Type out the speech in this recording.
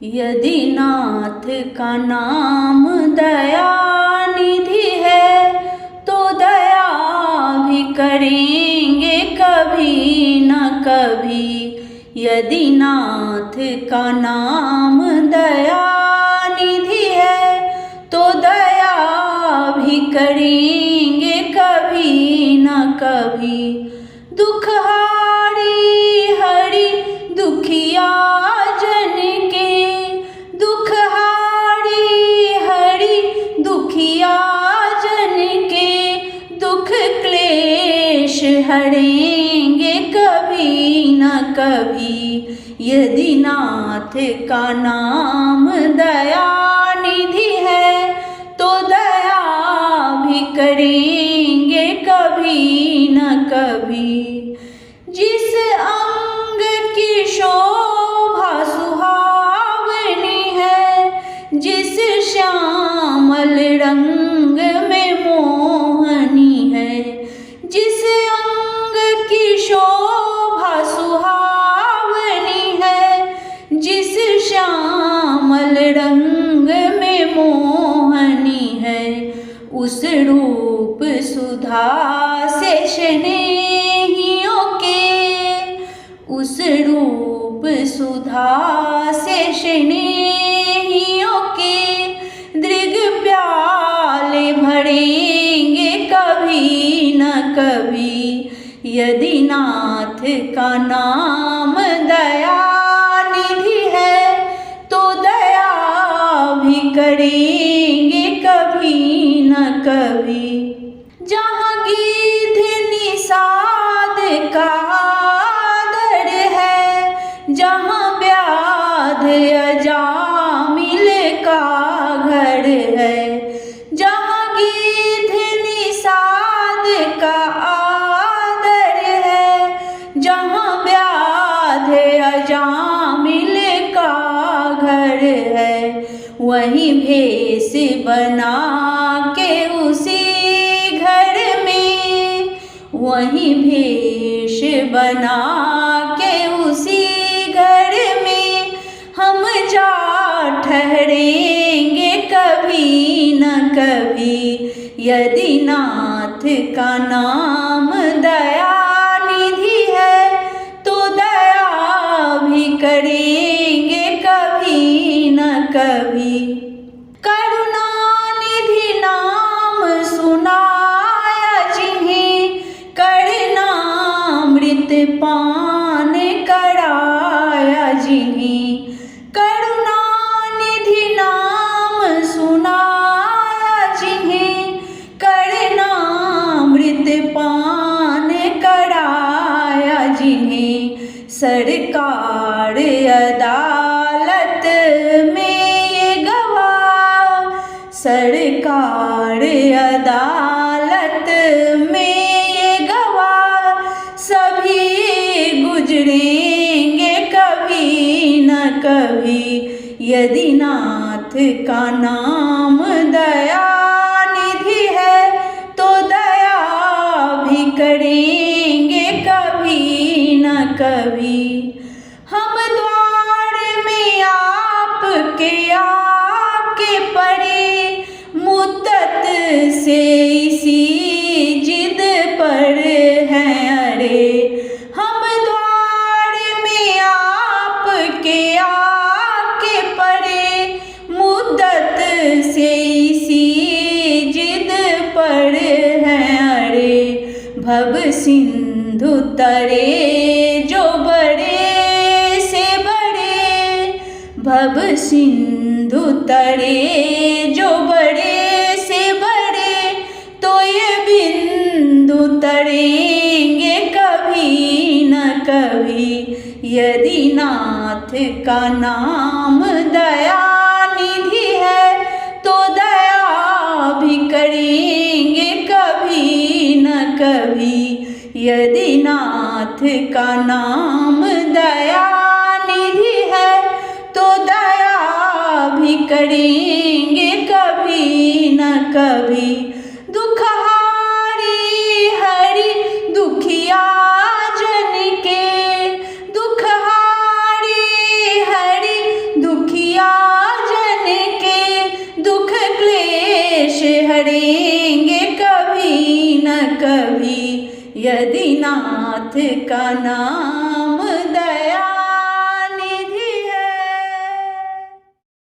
यदि नाथ का नाम दया निधि है तो दया भी करेंगे कभी न कभी। यदि नाथ का नाम दया निधि है तो दया भी करेंगे कभी न कभी। दुख हारी हरि दुखिया जन के, दुख हारी हरि दुखिया जन के, दुख क्लेश हरेंगे कभी न कभी। यदि नाथ का नाम दया निधि है तो दया भी करेंगे कभी न कभी। जिस अंग की शोभा सुहावनी है, जिस श्यामल रंग में मोहनी है, जिस अंग की शोभा सुहावनी है, जिस श्यामल रंग में मोहनी है, उस रूप सुधा से स्नेहियों के, उस रूप सुधा से स्नेहियों के दृग प्याले भरेंगे कभी न कभी। यदि नाथ का नाम दया निधि है तो दया भी करेंगे कभी न कभी। जहाँ गिद्ध निषाद का आदर है, जहाँ व्याध अजामिल का घर है, जहाँ गिद्ध निषाद का आदर है, जहाँ व्याध अजामिल का घर है, वहीं भेष बना के उसी घर में, वहीं भेष बना के उसी घर में हम जा ठहरेंगे कभी न कभी। यदि नाथ का नाम दया निधि है तो दया भी करेंगे कभी न कभी। करुणानिधि नाम सुनाया जिन्हें, करणामृत पान कराया जिन्हें, करुणानिधि नाम सुनाया जिन्हें, करणामृत पान कराया जिन्हें, सरकार अदालत में ये गवाह, सरकार अदालत में ये गवाह, सभी गुजरेंगे कभी न कभी। यदि नाथ का नाम दया निधि है तो दया भी करेंगे कभी न कभी। हम द्वार में आपके आके पड़े, मुद्दत से इसी जिद पर हैं अड़े। हम द्वार में आपके आके पड़े, मुद्दत से इसी जिद पर हैं अड़े। भव सिंधु तरे जो बड़े से बड़े, भव सिंधु तरे जो बड़े से बड़े, तो ये बिंदु तरेंगे कभी न कभी। यदि नाथ का नाम दया निधि है तो दया भी करेंगे कभी न कभी। यदि नाथ का नाम दया निधि है तो दया भी करेंगे कभी न कभी। दुख हारी हरि दुखिया जन के, दुख हारी हरि दुखिया दुखिया जन के दुख क्लेश हरेंगे कभी न कभी, यदि नाथ का नाम